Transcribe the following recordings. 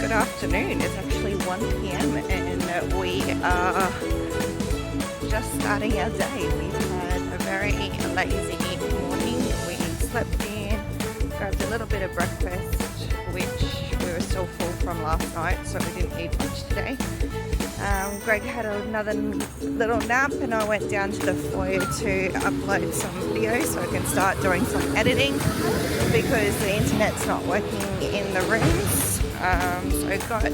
Good afternoon. It's actually 1 p.m. and we are just starting our day. We've had a very lazy morning. We slept in, grabbed a little bit of breakfast, which we were still full from last night, so we didn't eat much today. Greg had another little nap and I went down to the foyer to upload some videos so I can start doing some editing because the internet's not working in the rooms. So I got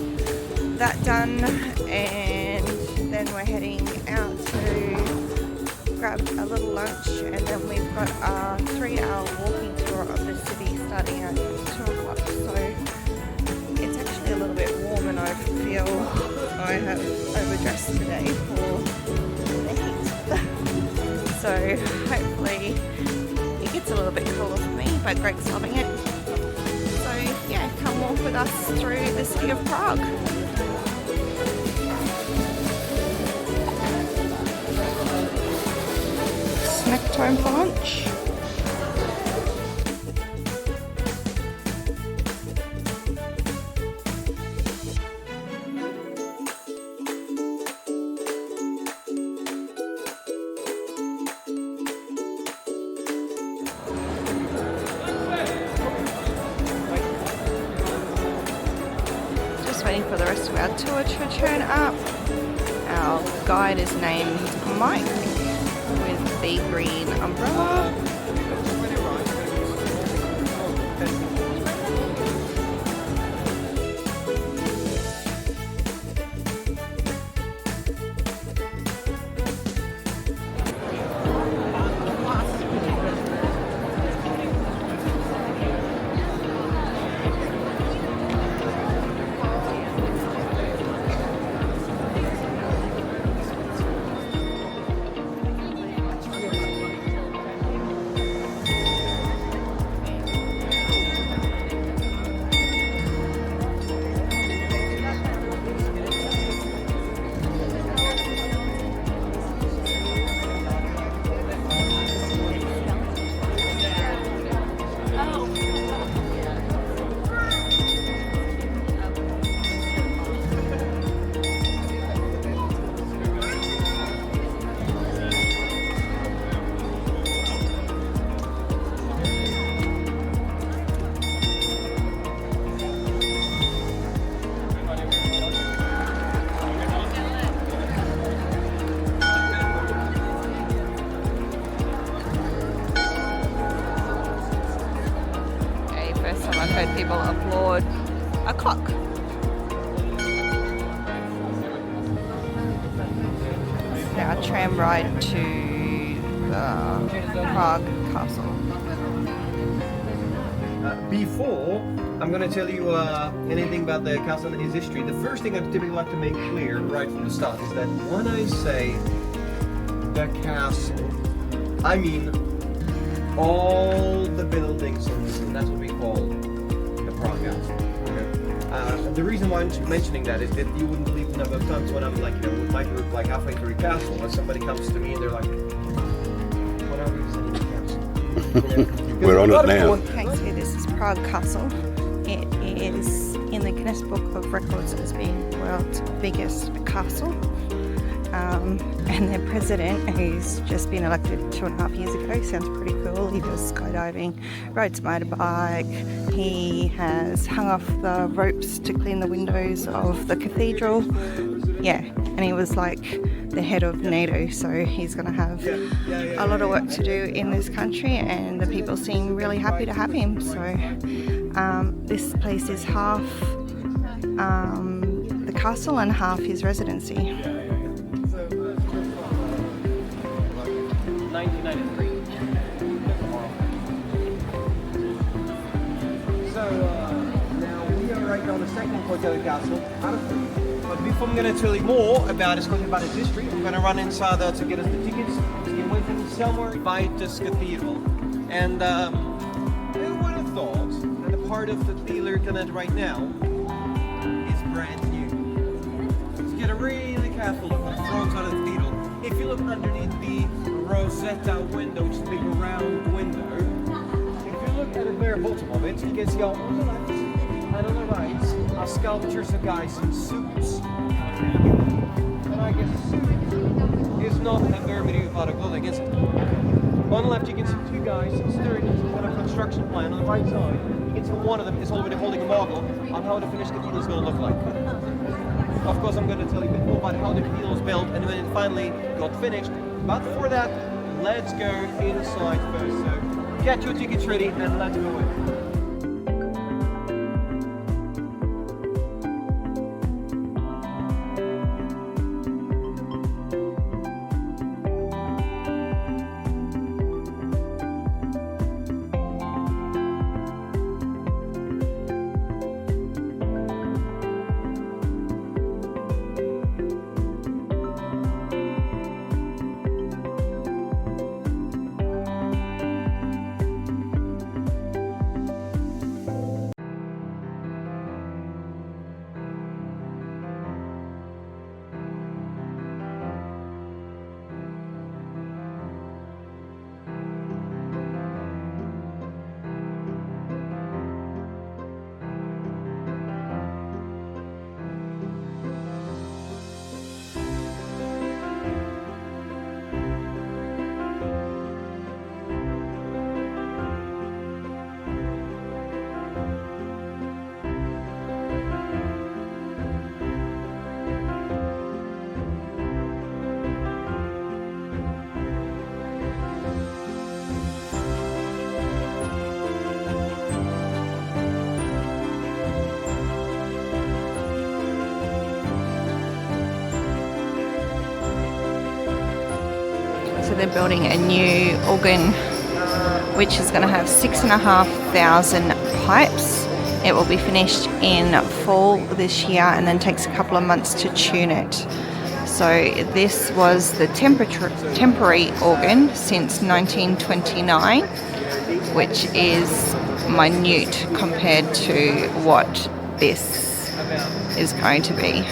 that done and then we're heading out to grab a little lunch, and then we've got a 3-hour walking tour of the city starting at 2 o'clock. So it's actually a little bit warm and I feel I have overdressed today for the heat. So hopefully it gets a little bit cooler for me, but Greg's loving it. So yeah, come walk with us through the city of Prague. Snack time for lunch. Waiting for the rest of our tour to turn up. Our guide is named Mike with the green umbrella. I've heard people applaud a clock. Our tram ride to the Prague castle. Before I'm going to tell you anything about the castle and its history, the first thing I typically like to make clear right from the start is that when I say the castle, I mean all the buildings in this, and that's what we call the Prague Castle. Okay? The reason why I'm mentioning that is that you wouldn't believe the number of times when I'm like, with my group, like halfway through a castle, and somebody comes to me and they're like, "What are we saying the castle?" We're on it now. Okay, so this is Prague Castle. It is in the Guinness Book of Records as being the world's biggest castle. And their president, who's just been elected 2.5 years ago, sounds pretty cool. He does skydiving, rides a motorbike, he has hung off the ropes to clean the windows of the cathedral. Yeah, and he was like the head of NATO, so he's going to have a lot of work to do in this country, and the people seem really happy to have him. So this place is half the castle and half his residency. 1993. So now we are right on the second point of the castle, out of 3. But before I'm going to tell you more about its history, I'm going to run inside there to get us the tickets to get waiting somewhere by this cathedral. And who would have thought that the part of the cathedral you're looking at right now is brand new. So get a really careful look at the front side of the cathedral. If you look underneath the Rosetta window, which is a big round window, if you look at the very bottom of it, you can see all the lights. and on the right are sculptures of guys in suits. And I guess it's not a very medieval part of clothing, is it? On the left you can see two guys staring at some kind of construction plan. On the right side you can see one of them is already holding a model on how the finished cathedral is going to look like. Of course I'm going to tell you a bit more about how the cathedral was built and when it finally got finished. But for that, let's go inside first. So get your tickets ready and let's go in. So they're building a new organ which is going to have 6,500 pipes. It will be finished in fall this year and then takes a couple of months to tune it. So this was the temporary organ since 1929, which is minute compared to what this is going to be.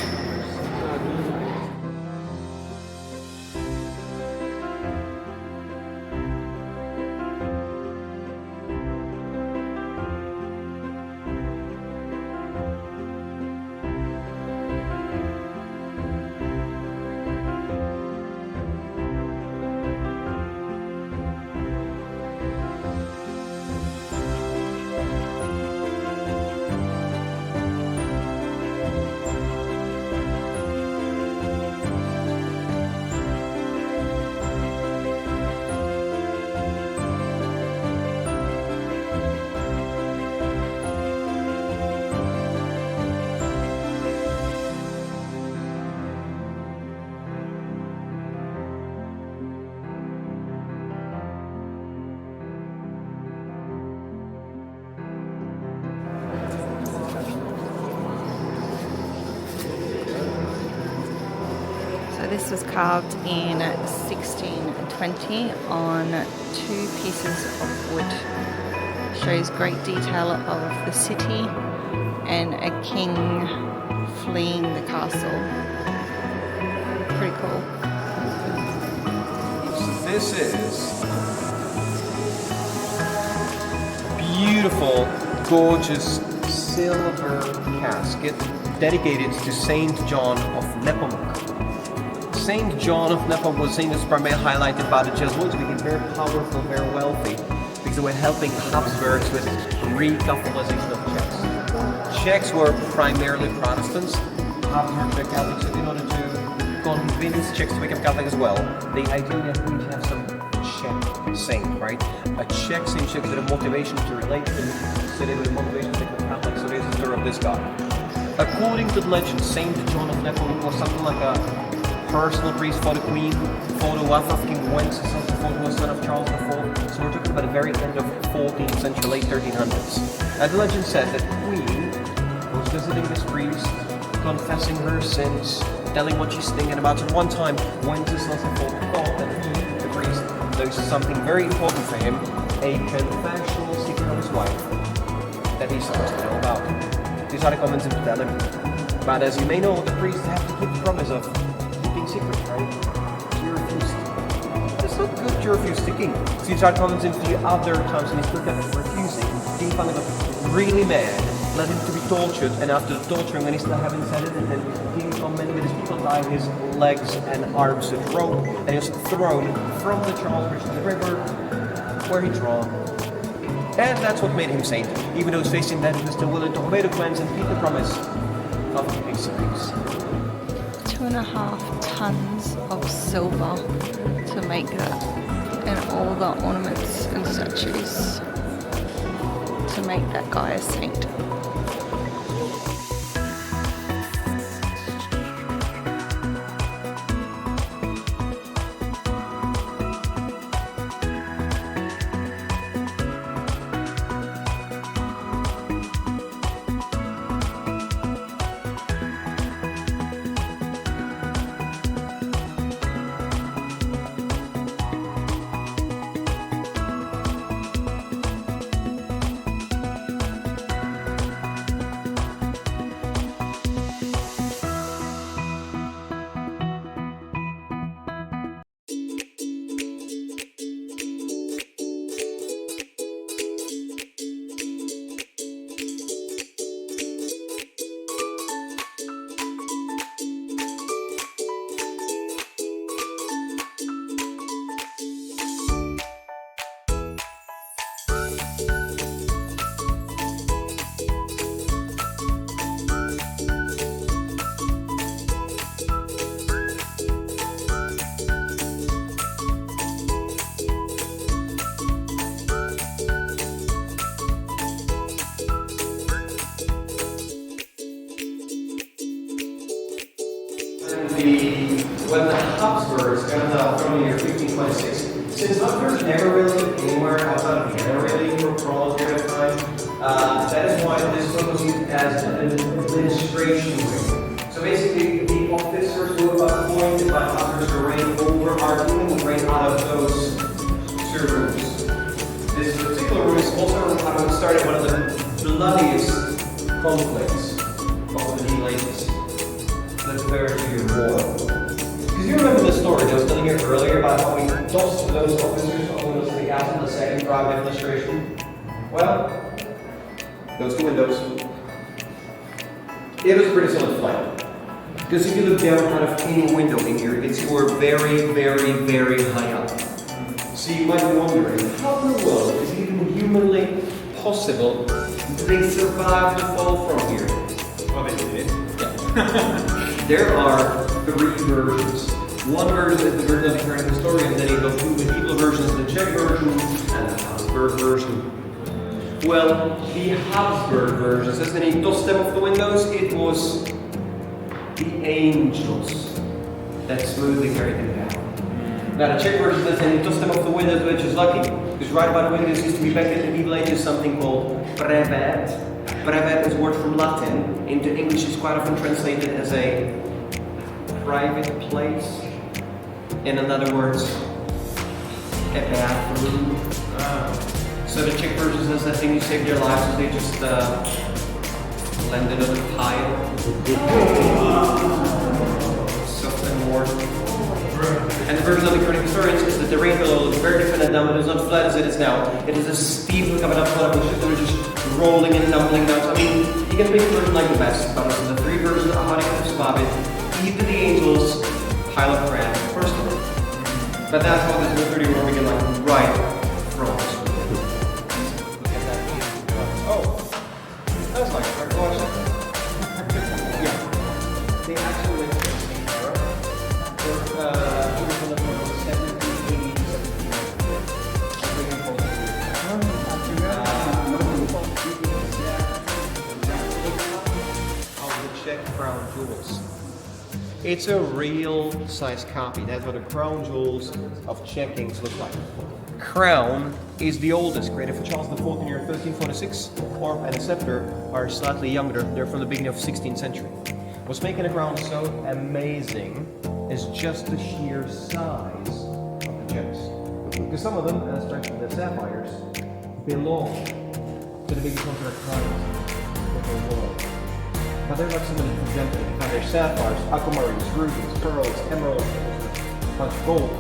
This was carved in 1620 on 2 pieces of wood. Shows great detail of the city and a king fleeing the castle. Pretty cool. This is beautiful, gorgeous silver casket dedicated to Saint John of Nepomuk. Saint John of Nepomuk was seen as primarily highlighted by the Jesuits, became very powerful, very wealthy, because they were helping Habsburgs with re-Catholicization of Czechs. Czechs were primarily Protestants, Habsburgs were Catholics, so in order to convince Czechs to become Catholic as well, they ideally have some Czech saint, right? A Czech saint shows a motivation to relate to them, so they were the motivation to become Catholic, so there's the story of this guy. According to the legend, Saint John of Nepomuk was something like a personal priest for the Queen, for the wife of King Wenceslas IV, who was son of Charles IV. So we're talking about the very end of 14th century, late 1300s. And the legend said that the Queen was visiting this priest, confessing her sins, telling what she's thinking about. And one time, Wenceslas IV thought that he, the priest, knows something very important for him, a confessional secret of his wife that he's supposed to know about. These are the comments to tell him. But as you may know, the priests have to keep the promise of keeping secret, right? You refused. That's not good, you refuse sticking. So you start commenting a few other times and he still kept refusing. King finally got really mad led him to be tortured, and after the torturing, when he still haven't said it, and then the king come in with his people tied his legs and arms with rope, and he was thrown from the Charles Bridge to the river, where he drowned. And that's what made him saint. Even though he's facing death, he was still willing to obey the commands and keep the promise of peace and peace. 2.5 tons of silver to make that, and all the ornaments and statues to make that guy a saint. When the Habsburgs got the throne in the year 1526, since Habsburgs never really lived anywhere outside of Vienna really for a prolonged period of time, that is why this book was used as an administration wing. So basically, the officers who were appointed by Habsburgs to reign over our kingdom would reign out of those two rooms. This particular room is also started one of the bloodiest conflicts of the Middle Ages. The 30-year War. Because you remember the story that I was telling you earlier about how we tossed those officers over to the castle in the second Prague administration? Well, those two windows. It was a pretty solid flight. Because if you look down out of any window in here, it's you are very, very, very high up. So you might be wondering, how in the world is it even humanly possible that they survived the fall from here? Well, they did. Yeah. There are 3 versions. One version is the version of the current historian, then you go through the medieval versions, the Czech version, and the Habsburg version. Well, the Habsburg version says that he tossed them off the windows, it was the angels that smoothly carried them down. Now the Czech version says that he tossed them off the windows, which is lucky, because right by the windows used to be back in the Middle Ages something called brevet. Brevet is a word from Latin. Into English is quite often translated as a private place. In other words, a bathroom. So the Czech version says that thing you saved their lives is they just landed on a pile. Something more. And the version of the current historians is that the rain below looks very different and down, but it's not flat as it is now. It is a steep look up and up, flat, which is just rolling and tumbling down. So, I mean, you can pick the version like the best, but this is the 3 versions of how they can survive it. Either the angels, pile of crap, first of all. But that's what this is 30 where we can like right from this. Oh, that's like a watch. Yeah. They actually went to Czech crown jewels. It's a real size copy. That's what the crown jewels of Czech kings look like. Crown is the oldest, created for Charles IV in the year 1346. Orb and scepter are slightly younger. They're from the beginning of 16th century. What's making a crown so amazing is just the sheer size of the gems. Because some of them, and especially the sapphires, belong to the biggest ones that are crowns of the world. But they're like some of the gems. And they're sapphires, aquamarines, rubies, pearls, emeralds, bunch of gold.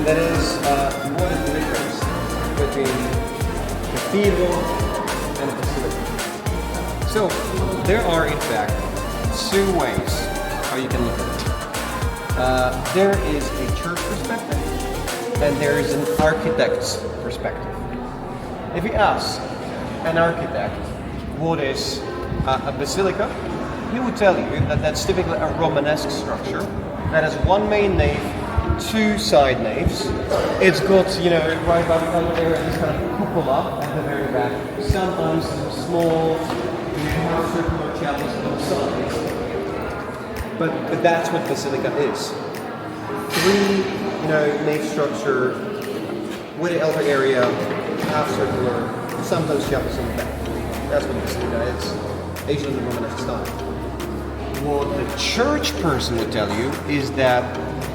and that is what is the difference between cathedral and a basilica. So there are in fact two ways how you can look at it. There is a church perspective and there is an architect's perspective. If you ask an architect what is a basilica, he would tell you that that's typically a Romanesque structure that has one main nave, two side naves. It's got, right by the other area, this kind of cupola at the very back. Sometimes some small, circular chapels on the sides. But that's what basilica is. Three, nave structure with an altar area, half circular, sometimes chapels on the back. That's what basilica is. Asian and Romanesque style. What the church person would tell you is that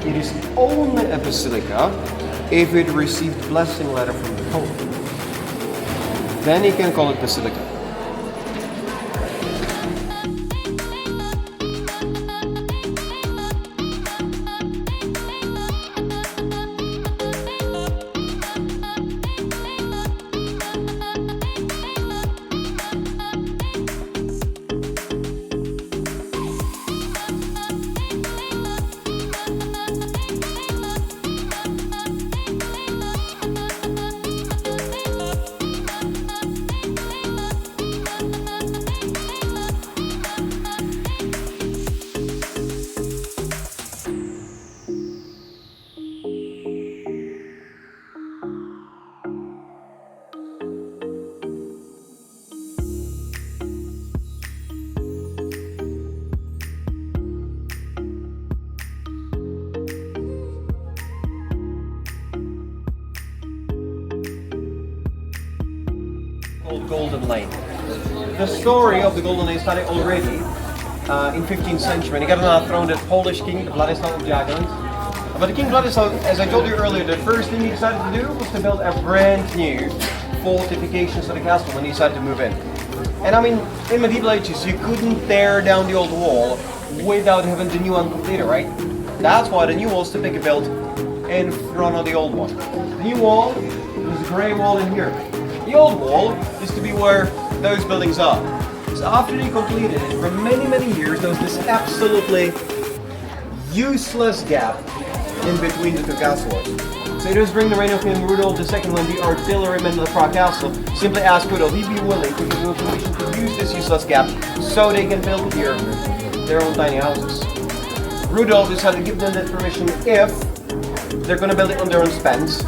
it is only a basilica if it received blessing letter from the Pope. Then you can call it basilica. Golden Lane. The story of the Golden Lane started already in 15th century, and it got on a throne the Polish king, Vladislav of Jagiellons. But the King Vladislav, as I told you earlier, the first thing he decided to do was to build a brand new fortifications to the castle when he decided to move in. And I mean, in medieval ages, you couldn't tear down the old wall without having the new one completed, right? That's why the new wall is typically built in front of the old one. The new wall is a grey wall in here. The old wall is to be where those buildings are. So after they completed it, for many, many years, there was this absolutely useless gap in between the two castles. So it was during the reign of King Rudolf II when the artillerymen of the Prague castle simply asked Rudolf if he'd be willing to give them permission to use this useless gap so they can build here their own tiny houses. Rudolf decided to give them that permission if they're going to build it on their own expense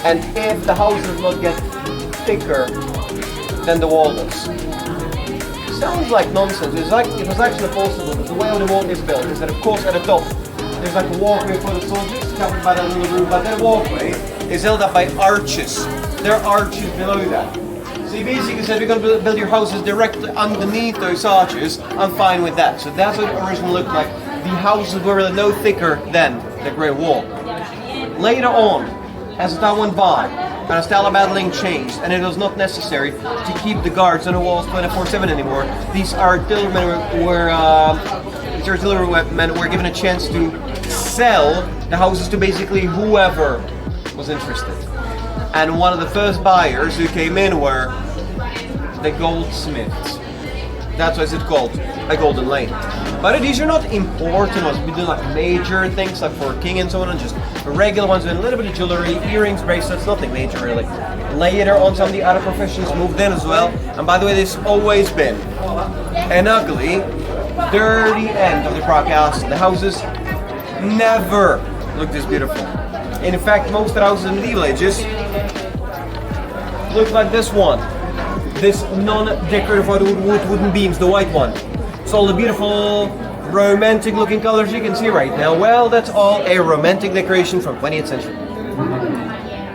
and if the house does not get thicker than the wall does. Sounds like nonsense. It was actually possible, but the way how the wall is built is that, of course, at the top there's like a walkway for the soldiers covered by that little roof, but that walkway is held up by arches. There are arches below that. So he basically said, we're going to build your houses directly underneath those arches. I'm fine with that. So that's what it originally looked like. The houses were no thicker than the grey wall. Later on, as the time went by, and the style of battling changed, and it was not necessary to keep the guards on the walls 24/7 anymore. These artillerymen were given a chance to sell the houses to basically whoever was interested. And one of the first buyers who came in were the goldsmiths. That's why it's called a golden lane. But these are not important ones. We do like major things like for a king and so on, and just regular ones with a little bit of jewelry, earrings, bracelets, nothing major really. Later on, some of the other professions moved in as well. And by the way, there's always been an ugly, dirty end of the Prague castle. The houses never look this beautiful. In fact, most of the houses in medieval ages look like this one. This non-decorative wooden beams, the white one. So all the beautiful, romantic looking colors you can see right now, well, that's all a romantic decoration from 20th century.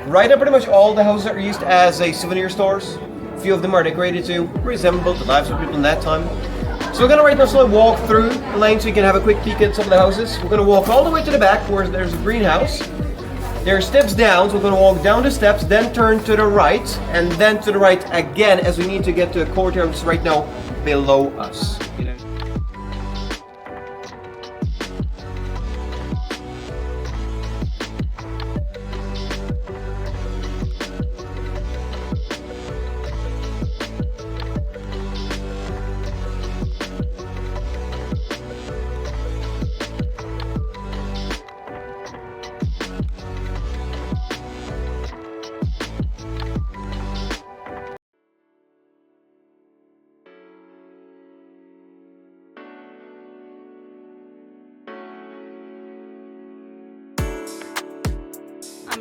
Right now, pretty much all the houses are used as a souvenir stores. A few of them are decorated to resemble the lives of people in that time. So we're gonna right now slowly walk through the lane so you can have a quick peek at some of the houses. We're gonna walk all the way to the back where there's a greenhouse. There are steps down, so we're going to walk down the steps, then turn to the right, and then to the right again as we need to get to a courtyard which is right now below us.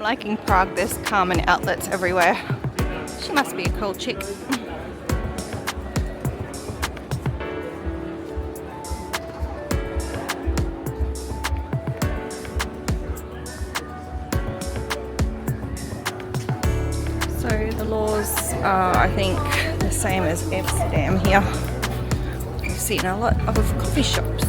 liking Prague. There's Carmen outlets everywhere. She must be a cool chick. So the laws are, I think, the same as Amsterdam here. We've seen a lot of coffee shops.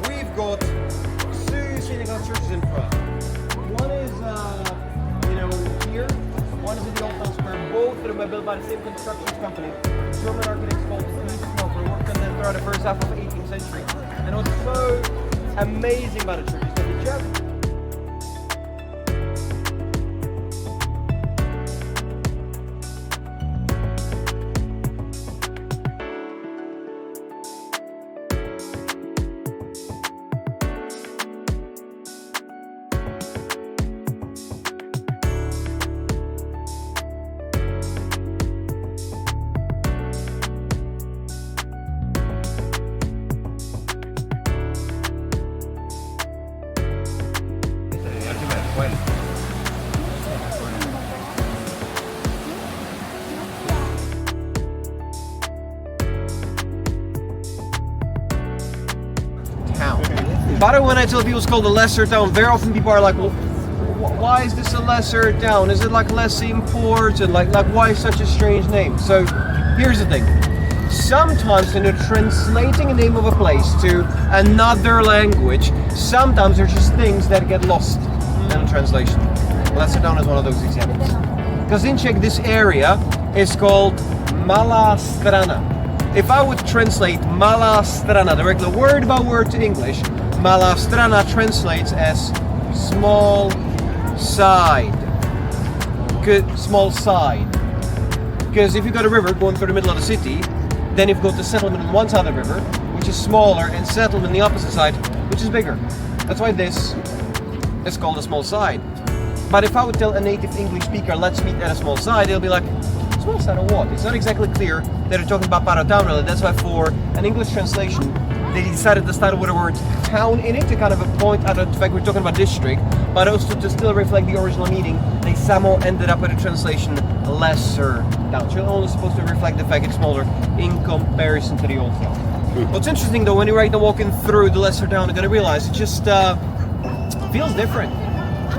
We've got two synagogue churches in Prague. One is, here. One is in the Old Town Square. Both of them are built by the same construction company. German architects called Lokal, worked on them throughout the first half of the 18th century. And what's so amazing about the church is that the church Praha, when I tell people it's called a lesser town, very often people are like, well, why is this a lesser town? Is it like less important? Like why such a strange name? So here's the thing. Sometimes when you're translating a name of a place to another language, sometimes there's just things that get lost in translation. Lesser town is one of those examples. Because in Czech, this area is called Malá Strana. If I would translate Malá Strana, the regular word by word to English, Malá Strana translates as small side. Good, small side. Because if you've got a river going through the middle of the city, then you've got the settlement on one side of the river, which is smaller, and settlement on the opposite side, which is bigger. That's why this is called a small side. But if I would tell a native English speaker, let's meet at a small side, they'll be like, small side of what? It's not exactly clear that they're talking about Praha town really. That's why for an English translation, they decided to start with the word town in it to kind of point out the fact we're talking about district, but also to still reflect the original meaning. They somehow ended up with a translation lesser town. So you're only supposed to reflect the fact it's smaller in comparison to the old town. What's interesting though, when you're right now walking through the lesser town, you're going to realize it just feels different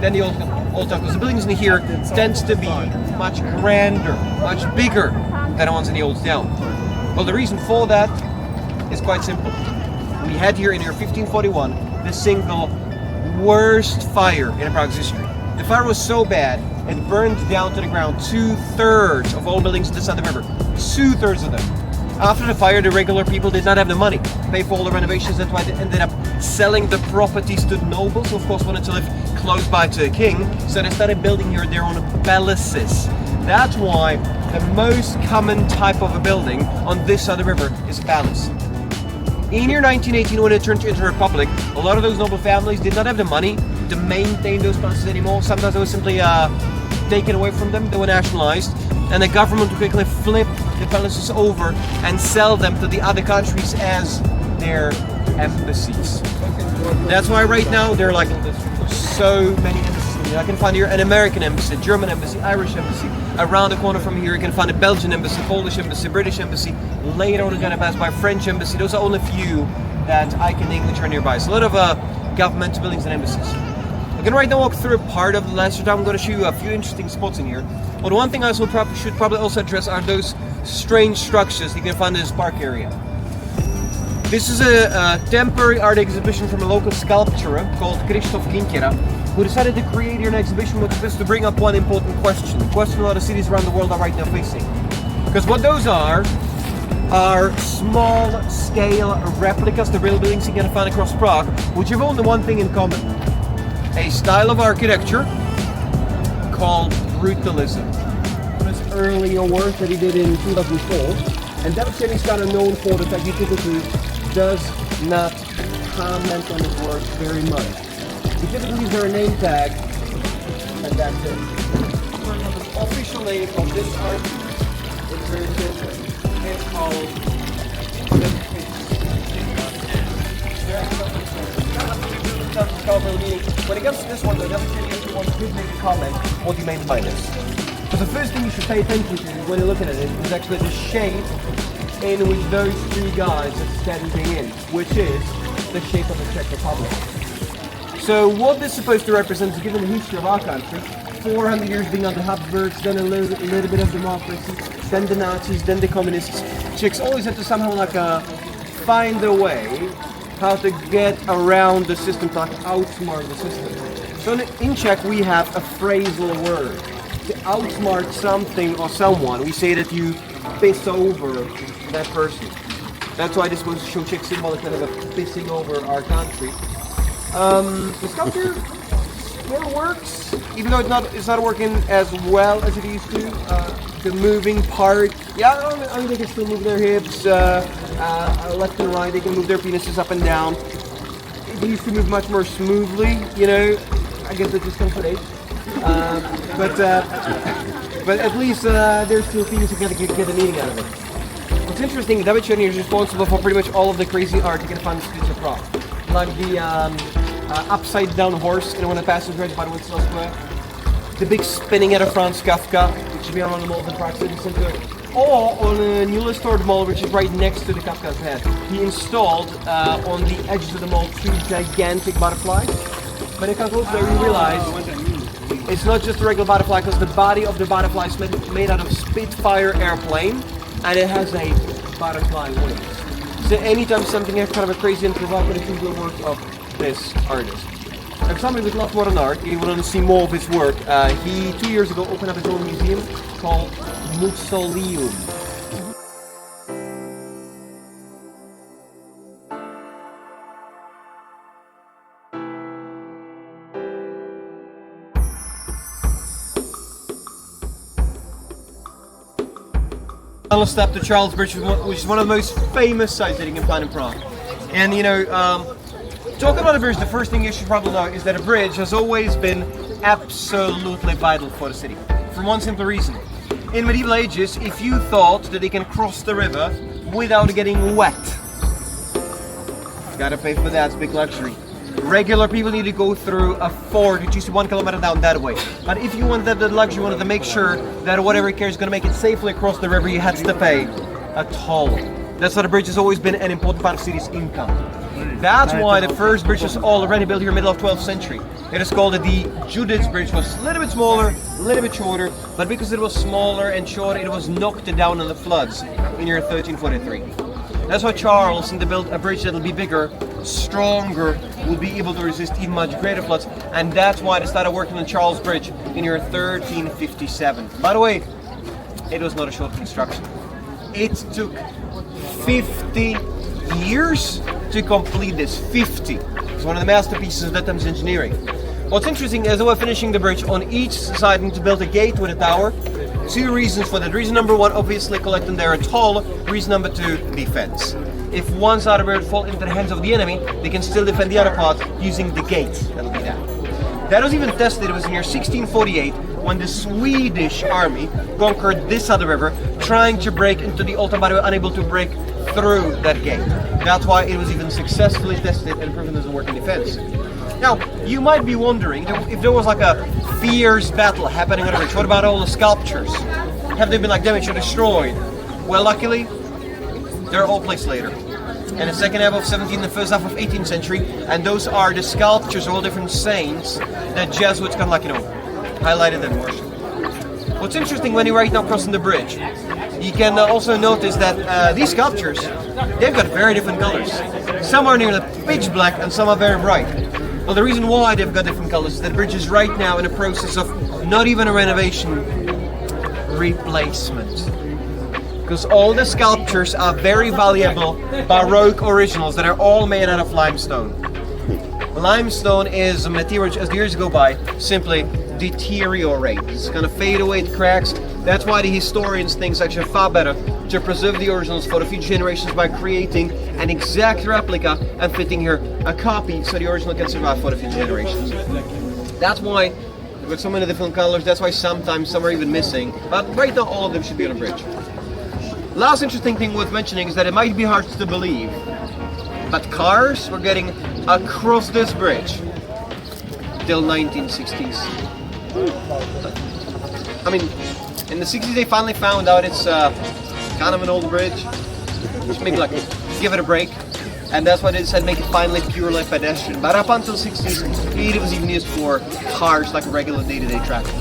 than the old town, because the buildings in here tends to be much grander, much bigger than the ones in the old town. Well, the reason for that is quite simple. We had here in year 1541 the single worst fire in Prague's history. The fire was so bad it burned down to the ground 2/3 of all buildings in the side of the river. 2/3 of them. After the fire, the regular people did not have the money to pay for all the renovations. That's why they ended up selling the properties to the nobles, who of course wanted to live close by to the king. So they started building here their own palaces. That's why the most common type of a building on this side of the river is a palace. In year 1918, when it turned into a republic, a lot of those noble families did not have the money to maintain those palaces anymore. Sometimes they were simply taken away from them, they were nationalized, and the government would quickly flip the palaces over and sell them to the other countries as their embassies. That's why right now there are like so many embassies. I can find here an American embassy, German embassy, Irish embassy. Around the corner from here you can find a Belgian embassy, Polish embassy, British embassy. Later on you're going to pass by French embassy. Those are only a few that I can name which are nearby. So a lot of governmental buildings and embassies. I'm going to right now walk through a part of the lesser town. I'm going to show you a few interesting spots in here. But one thing I also should probably also address are those strange structures you can find in this park area. This is a temporary art exhibition from a local sculptor called Krzysztof Ginkiera, who decided to create here an exhibition which is to bring up one important question. The question a lot of cities around the world are right now facing. Because what those are small scale replicas, the real buildings you can find across Prague, which have only one thing in common. A style of architecture called brutalism. His earlier work that he did in 2004, and that is kind of known for the fact he typically does not comment on his work very much. He typically leaves their name tag, and that's it. The official name of this art It's called when it comes to this one, though, that's really if you want to make a comment what you mean by this. Because the first thing you should pay attention to when you're looking at it is actually the shape in which those three guys are standing in, which is the shape of the Czech Republic. So what this is supposed to represent is, given the history of our country, 400 years being under Habsburgs, then a little bit of democracy, then the Nazis, then the communists. Czechs always had to somehow find a way how to get around the system, to outsmart the system. So in Czech we have a phrasal word. To outsmart something or someone, we say that you piss over that person. That's why this was to show Czech symbol, kind of a pissing over our country. The sculpture still works, even though it's not working as well as it used to. The moving part, yeah, I mean, they can still move their hips left and right. They can move their penises up and down. It used to move much more smoothly, you know. I guess that just comes with age. But at least there's still things you gotta get a meaning out of it. What's interesting, David Černý is responsible for pretty much all of the crazy art you can find in the streets of Prague. Like the upside down horse in one of the passage by the Wenceslas Square. The big spinning at a Franz Kafka, which should be on the mall of the Prague City Center. Or on a newly restored mall, which is right next to the Kafka's head. He installed on the edges of the mall 2 gigantic butterflies. When it comes closer, you realize it's not just a regular butterfly, because the body of the butterfly is made out of Spitfire airplane, and it has a butterfly wings. So anytime something has kind of a crazy and provocative is the work of this artist. If somebody would love modern art, you want to see more of his work, he 2 years ago opened up his own museum called Museum. Final step to Charles Bridge, which is one of the most famous sites that you can find in Prague. And you know, talking about a bridge, the first thing you should probably know is that a bridge has always been absolutely vital for the city. For one simple reason. In medieval ages, if you thought that they can cross the river without getting wet, gotta pay for that, it's a big luxury. Regular people need to go through a ford which used to 1 kilometer down that way. But if you wanted the luxury, you wanted to make sure that whatever carrier is going to make it safely across the river, you had to pay a toll. That's why the bridge has always been an important part of the city's income. That's why the first bridge was already built here middle of 12th century. It is called the Judith's Bridge. It was a little bit smaller, a little bit shorter, but because it was smaller and shorter, it was knocked down in the floods in year 1343. That's why Charles, in to build a bridge that'll be bigger, stronger, will be able to resist even much greater floods, and that's why they started working on Charles Bridge in year 1357. By the way, it was not a short construction. It took 50 years to complete this. 50. It's one of the masterpieces of that time's engineering. What's interesting is that we're finishing the bridge on each side and to build a gate with a tower. 2 reasons for that. Reason number 1, obviously collecting their toll. Reason number 2, defense. If one side of it falls into the hands of the enemy, they can still defend the other part using the gate. That'll be that. That was even tested. It was in year 1648 when the Swedish army conquered this side of the river, trying to break into the Alta, but they were unable to break through that gate. That's why it was even successfully tested and proven doesn't work in defense. Now, you might be wondering if there was like a fierce battle happening on the bridge. What about all the sculptures? Have they been like damaged or destroyed? Well, luckily, they're all placed later. In the second half of 17th and the first half of 18th century, and those are the sculptures of all different saints that Jesuits kind of like, highlighted and worshipped. What's interesting when you're right now crossing the bridge, you can also notice that these sculptures, they've got very different colors. Some are nearly pitch black and some are very bright. Well, the reason why they've got different colors is that the bridge is right now in a process of not even a renovation, replacement. Because all the sculptures are very valuable Baroque originals that are all made out of limestone. Limestone is a material which, as the years go by, simply deteriorates. It's going to fade away, it cracks. That's why the historians think it's actually far better to preserve the originals for the future generations by creating an exact replica and fitting here a copy so the original can survive for the future generations. That's why we've got so many different colors. That's why sometimes some are even missing. But right now all of them should be on a bridge. Last interesting thing worth mentioning is that it might be hard to believe, but cars were getting across this bridge till 1960s. I mean, in the 60s they finally found out it's kind of an old bridge. Just maybe like give it a break. And that's why they decided to make it finally purely pedestrian. But up until 60s, it was even used for cars like regular day-to-day traffic.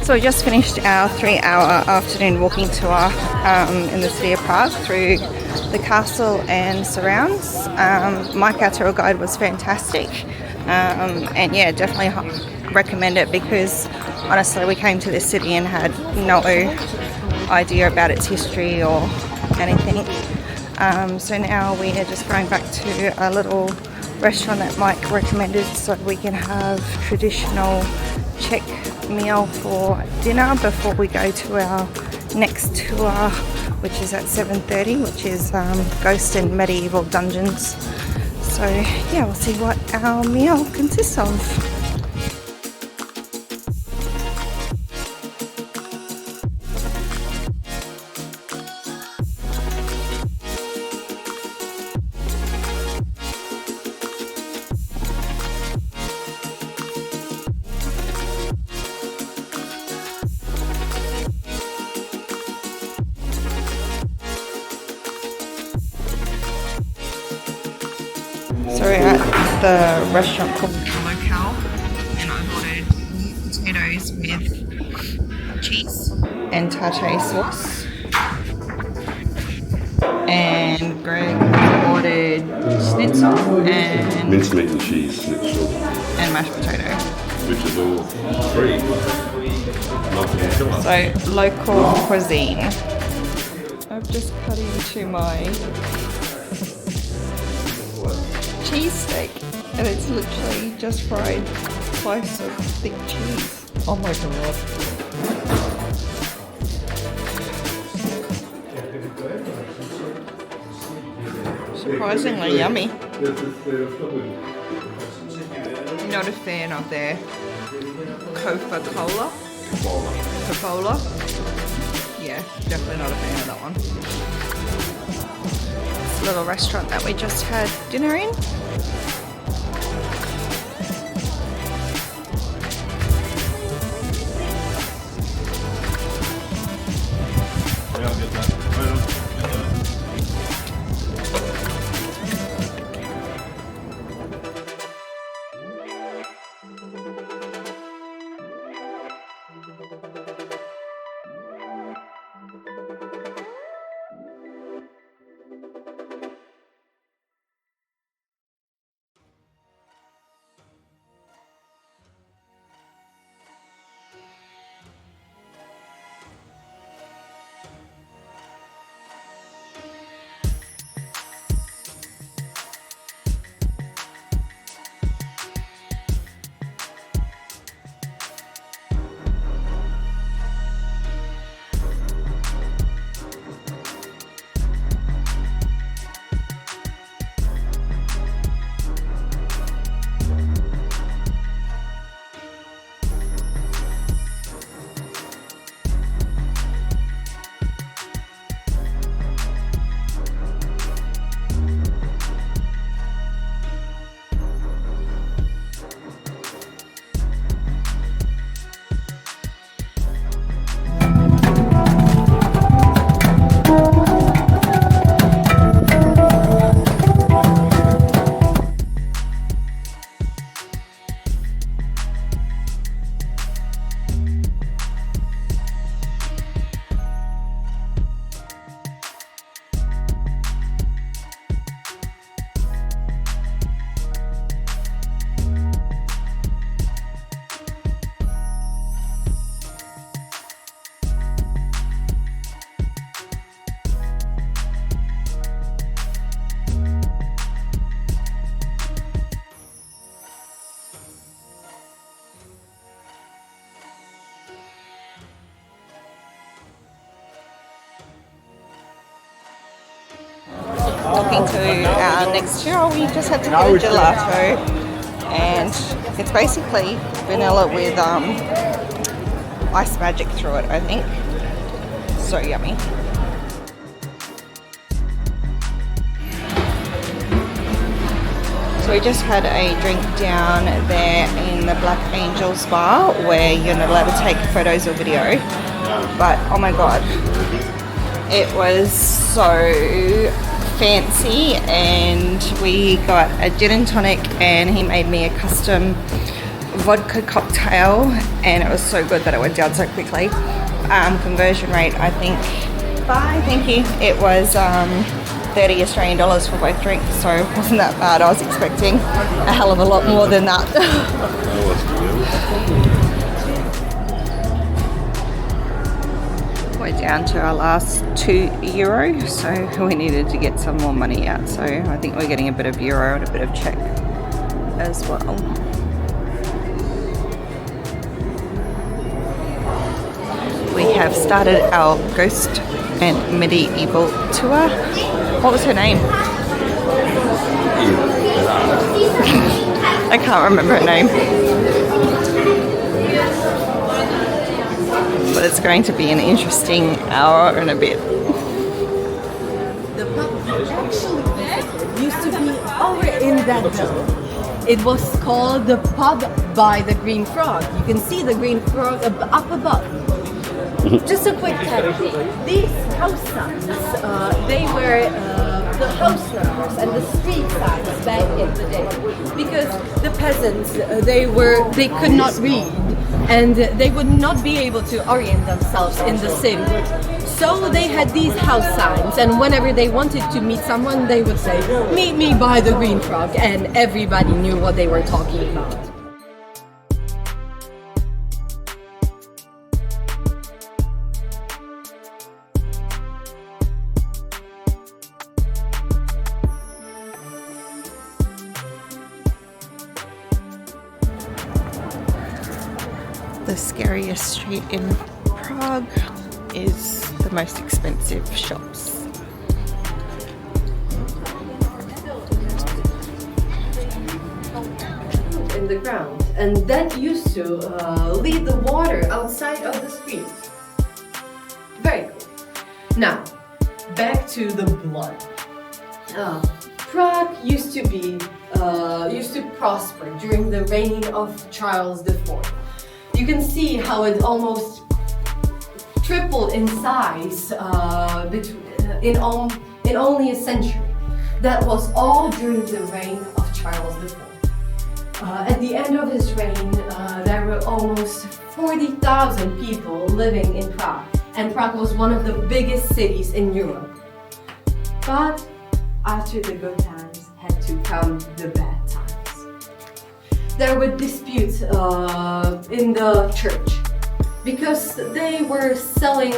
So we just finished our 3-hour afternoon walking tour in the city of Prague through the castle and surrounds. Mike, our tour guide, was fantastic, and yeah, definitely recommend it because honestly we came to this city and had no idea about its history or anything. So now we are just going back to a little restaurant that Mike recommended so we can have traditional Czech meal for dinner before we go to our next tour, which is at 7:30, which is Ghost and Medieval Dungeons. So yeah, we'll see what our meal consists of. So we're at the restaurant called Lokal, and I ordered potatoes with cheese and tartare sauce. And Greg ordered schnitzel and mincemeat and cheese schnitzel, and mashed potato. which is all free. So local cuisine. I've just cut into my cheese steak, and it's literally just fried slice of thick cheese. Oh my god. Surprisingly yummy. Not a fan of their Kofola. Yeah, definitely not a fan of that one. It's a little restaurant that we just had dinner in. on to our next tour. We just had to get a gelato, and it's basically vanilla with ice magic through it, I think. So yummy. So we just had a drink down there in the Black Angels bar where you're not allowed to take photos or video. But oh my god, it was so fancy, and we got a gin and tonic and he made me a custom vodka cocktail, and it was so good that it went down so quickly. Conversion rate, I think, bye, thank you, it was 30 Australian dollars for both drinks, so it wasn't that bad. I was expecting a hell of a lot more than that. We're down to our last €2, so we needed to get some more money out, so I think we're getting a bit of euro and a bit of Czech as well. We have started our ghost and medieval tour. What was her name? I can't remember her name. But it's going to be an interesting hour and a bit. The pub actually used to be over in that hill. It was called the Pub by the Green Frog. You can see the Green Frog up above. Just a quick tip. These house signs, they were the house numbers and the street signs back in the day. Because the peasants, they could not read, and they would not be able to orient themselves in the city. So they had these house signs, and whenever they wanted to meet someone, they would say, "Meet me by the Green Frog," and everybody knew what they were talking about. The scariest street in Prague is the most expensive shops. In the ground, and that used to lead the water outside of the street. Very cool. Now, back to the blood. Prague used to prosper during the reign of Charles IV. You can see how it almost tripled in size in only a century. That was all during the reign of Charles IV. At the end of his reign, there were almost 40,000 people living in Prague, and Prague was one of the biggest cities in Europe. But after the good times had to come the bad times. There were disputes in the church because they were selling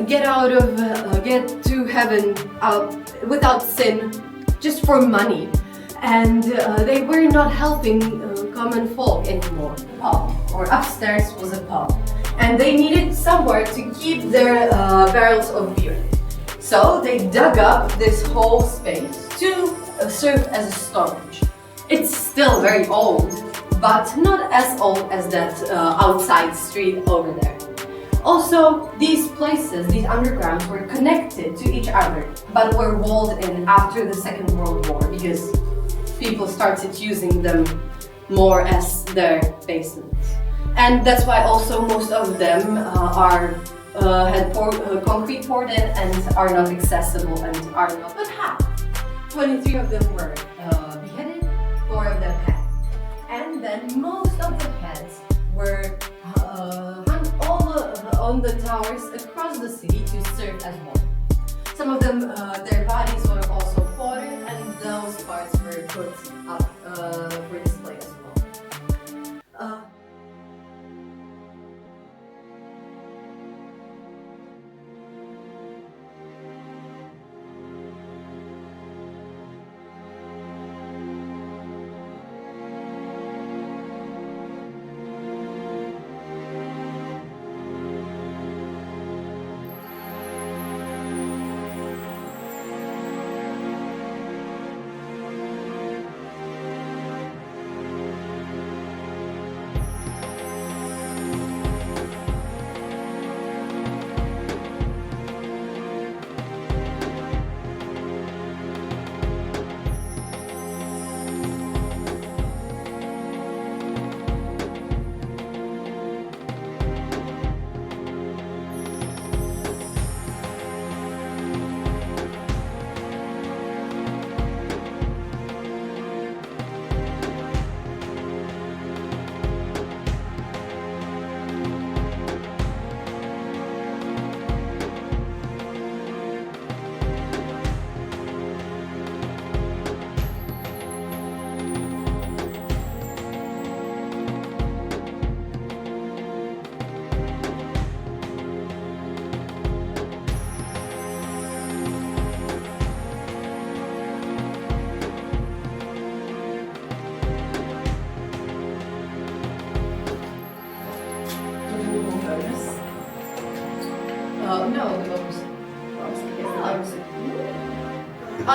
get to heaven without sin just for money, and they were not helping common folk anymore. Or upstairs was a pub, and they needed somewhere to keep their barrels of beer. So they dug up this whole space to serve as a storage. It's still very old, but not as old as that outside street over there. Also, these places, these undergrounds, were connected to each other, but were walled in after the Second World War because people started using them more as their basements. And that's why also most of them had concrete poured in and are not accessible and are not. But how? 23 of them were beheaded, 4 of them had. And then most of the heads were hung all on the towers across the city to serve as one. Some of them, their bodies were also quartered, and those parts were put up for display as well.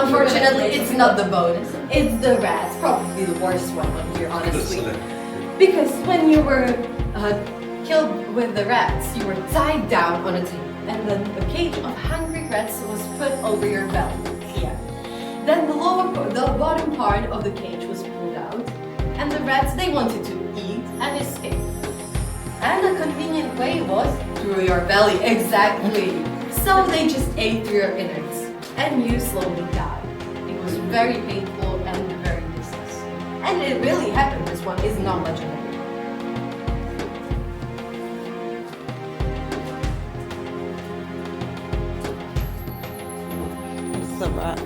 unfortunately, it's not the bone. It's the rats. Probably the worst one here, honestly. Because when you were killed with the rats, you were tied down on a table, and then a cage of hungry rats was put over your belly. Yeah. Then the bottom part of the cage was pulled out, and the rats, they wanted to eat and escape. And a convenient way was through your belly, exactly. So they just ate through your innards, and you slowly died. It was very painful and very useless. And it really happened. This one is not legendary. It's the rat.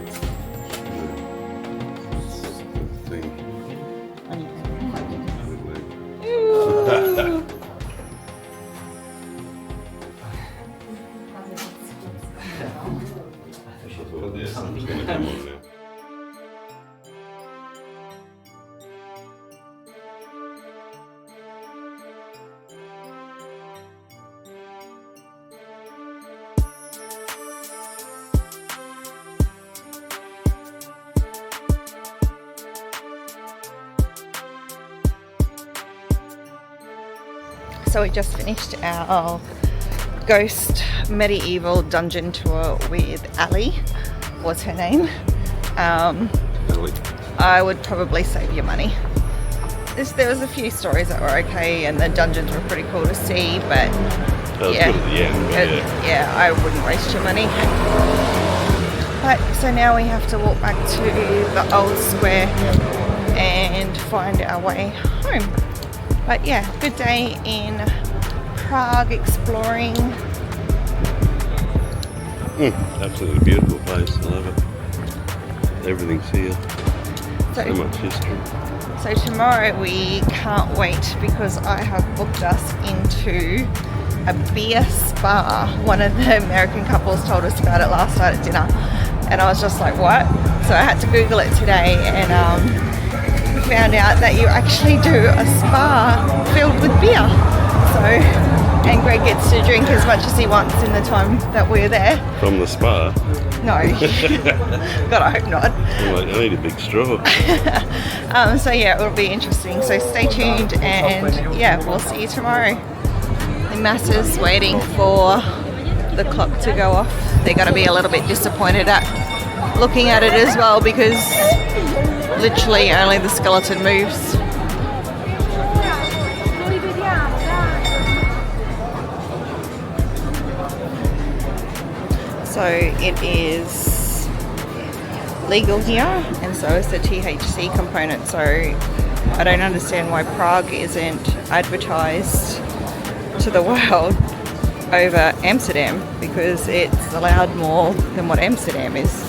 So we just finished our ghost medieval dungeon tour with Ali, was her name. I would probably save your money. There was a few stories that were okay and the dungeons were pretty cool to see, but yeah, I wouldn't waste your money. But so now we have to walk back to the old square and find our way home. But yeah, good day in Prague exploring. Absolutely beautiful place. I love it. Everything's here. So much history. So tomorrow we can't wait because I have booked us into a beer spa. One of the American couples told us about it last night at dinner, and I was just like, what? So I had to Google it today, and we found out that you actually do a spa filled with beer. So, and Greg gets to drink as much as he wants in the time that we're there. From the spa? No. God, I hope not. I need a big straw. So yeah, it'll be interesting. So stay tuned, and yeah, we'll see you tomorrow. The masses waiting for the clock to go off. They're going to be a little bit disappointed at looking at it as well, because literally only the skeleton moves. So it is legal here, and so is the THC component. So I don't understand why Prague isn't advertised to the world over Amsterdam, because it's allowed more than what Amsterdam is.